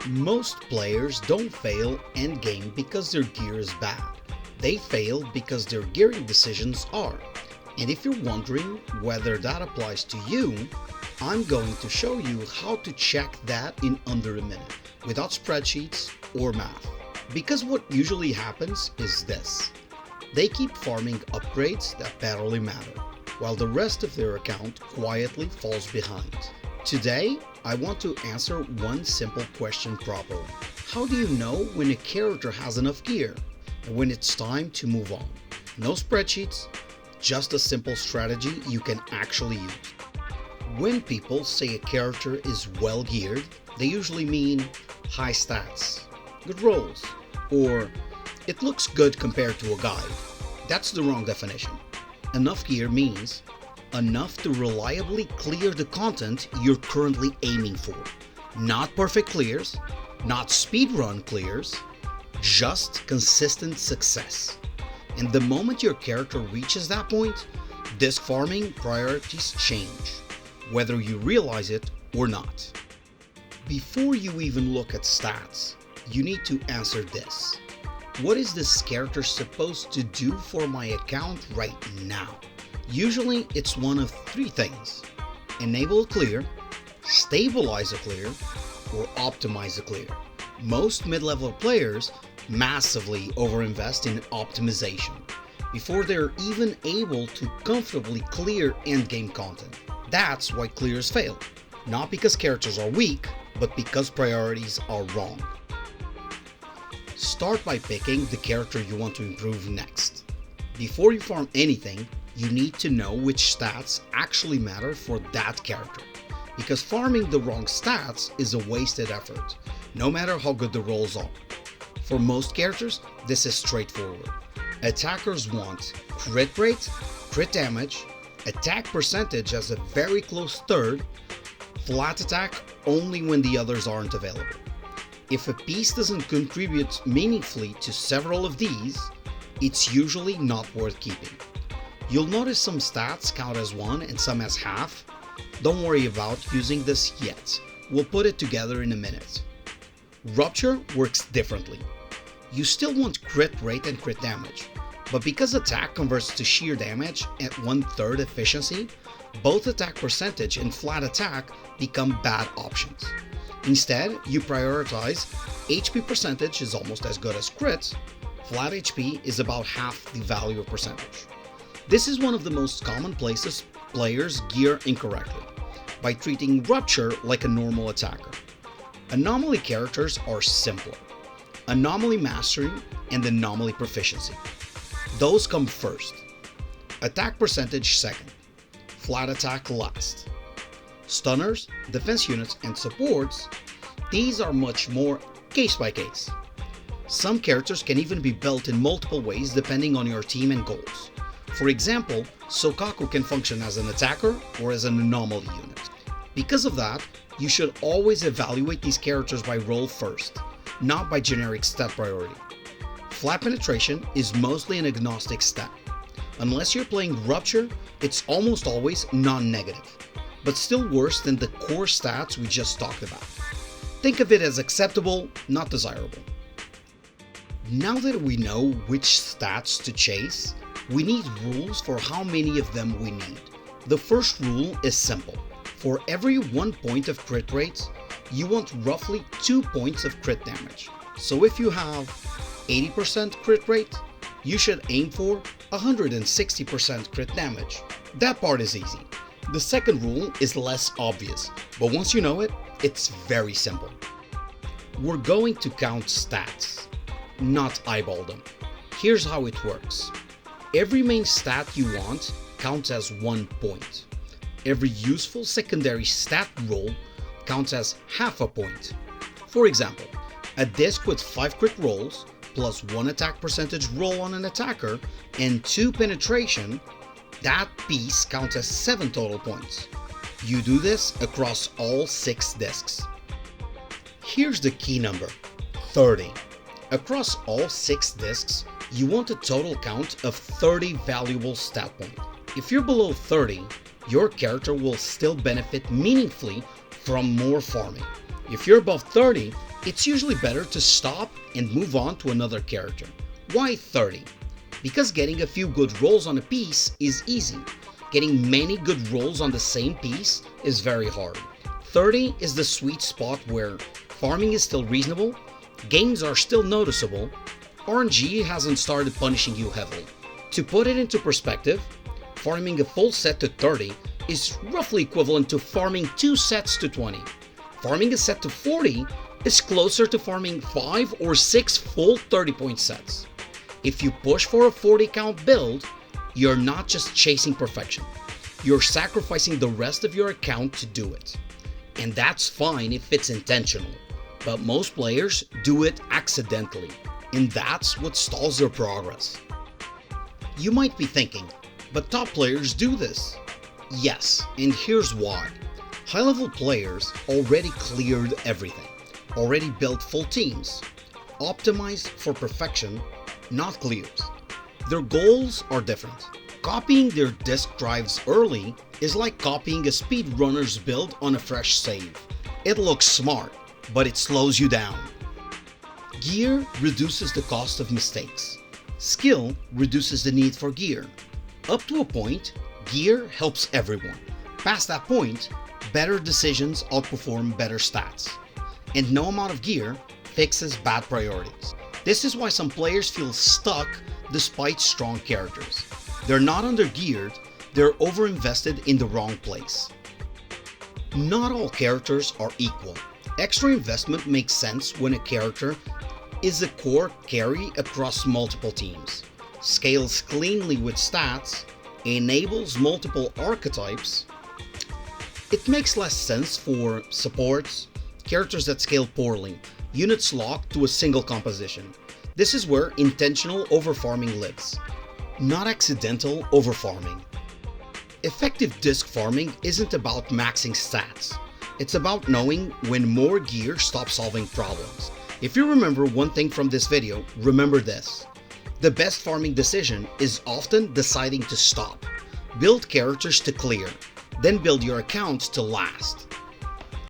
Most players don't fail endgame because their gear is bad. They fail because their gearing decisions are. And if you're wondering whether that applies to you, I'm going to show you how to check that in under a minute, without spreadsheets or math. Because what usually happens is this. They keep farming upgrades that barely matter, while the rest of their account quietly falls behind. Today, I want to answer one simple question properly. How do you know when a character has enough gear and when it's time to move on? No spreadsheets, just a simple strategy you can actually use. When people say a character is well geared, they usually mean high stats, good rolls, or it looks good compared to a guide. That's the wrong definition. Enough gear means enough to reliably clear the content you're currently aiming for. Not perfect clears, not speedrun clears, just consistent success. And the moment your character reaches that point, disc farming priorities change, whether you realize it or not. Before you even look at stats, you need to answer this. What is this character supposed to do for my account right now? Usually it's one of three things: enable a clear, stabilize a clear, or optimize a clear. Most mid-level players massively overinvest in optimization before they're even able to comfortably clear endgame content. That's why clears fail. Not because characters are weak, but because priorities are wrong. Start by picking the character you want to improve next. Before you farm anything, you need to know which stats actually matter for that character, because farming the wrong stats is a wasted effort, no matter how good the rolls are. For most characters, this is straightforward. Attackers want crit rate, crit damage, attack percentage as a very close third, flat attack only when the others aren't available. If a piece doesn't contribute meaningfully to several of these, it's usually not worth keeping. You'll notice some stats count as 1 and some as half. Don't worry about using this yet. We'll put it together in a minute. Rupture works differently. You still want crit rate and crit damage, but because attack converts to sheer damage at 1/3 efficiency, both attack percentage and flat attack become bad options. Instead, you prioritize HP percentage is almost as good as crit, flat HP is about half the value of percentage. This is one of the most common places players gear incorrectly, by treating Rupture like a normal attacker. Anomaly characters are simpler. Anomaly Mastery and Anomaly Proficiency. Those come first. Attack percentage second. Flat attack last. Stunners, defense units, and supports, these are much more case by case. Some characters can even be built in multiple ways depending on your team and goals. For example, Sokaku can function as an attacker or as an anomaly unit. Because of that, you should always evaluate these characters by role first, not by generic stat priority. Flat penetration is mostly an agnostic stat. Unless you're playing Rupture, it's almost always non-negative, but still worse than the core stats we just talked about. Think of it as acceptable, not desirable. Now that we know which stats to chase, we need rules for how many of them we need. The first rule is simple. For every 1 point of crit rate, you want roughly 2 points of crit damage. So if you have 80% crit rate, you should aim for 160% crit damage. That part is easy. The second rule is less obvious, but once you know it, it's very simple. We're going to count stats, not eyeball them. Here's how it works. Every main stat you want counts as 1 point. Every useful secondary stat roll counts as half a point. For example, a disc with 5 crit rolls plus 1 attack percentage roll on an attacker and 2 penetration, that piece counts as 7 total points. You do this across all 6 discs. Here's the key number, 30. Across all 6 discs, you want a total count of 30 valuable stat points. If you're below 30, your character will still benefit meaningfully from more farming. If you're above 30, it's usually better to stop and move on to another character. Why 30? Because getting a few good rolls on a piece is easy. Getting many good rolls on the same piece is very hard. 30 is the sweet spot where farming is still reasonable, gains are still noticeable, RNG hasn't started punishing you heavily. To put it into perspective, farming a full set to 30 is roughly equivalent to farming 2 sets to 20. Farming a set to 40 is closer to farming 5 or 6 full 30-point sets. If you push for a 40 count build, you're not just chasing perfection, you're sacrificing the rest of your account to do it. And that's fine if it's intentional, but most players do it accidentally, and that's what stalls their progress. You might be thinking, but top players do this. Yes, and here's why. High-level players already cleared everything, already built full teams, optimized for perfection, not clears. Their goals are different. Copying their disk drives early is like copying a speedrunner's build on a fresh save. It looks smart, but it slows you down. Gear reduces the cost of mistakes. Skill reduces the need for gear. Up to a point, gear helps everyone. Past that point, better decisions outperform better stats. And no amount of gear fixes bad priorities. This is why some players feel stuck despite strong characters. They're not undergeared, they're overinvested in the wrong place. Not all characters are equal. Extra investment makes sense when a character is a core carry across multiple teams, scales cleanly with stats, enables multiple archetypes. It makes less sense for supports, characters that scale poorly, units locked to a single composition. This is where intentional overfarming lives, not accidental overfarming. Effective disc farming isn't about maxing stats. It's about knowing when more gear stops solving problems. If you remember one thing from this video, remember this. The best farming decision is often deciding to stop. Build characters to clear, then build your accounts to last.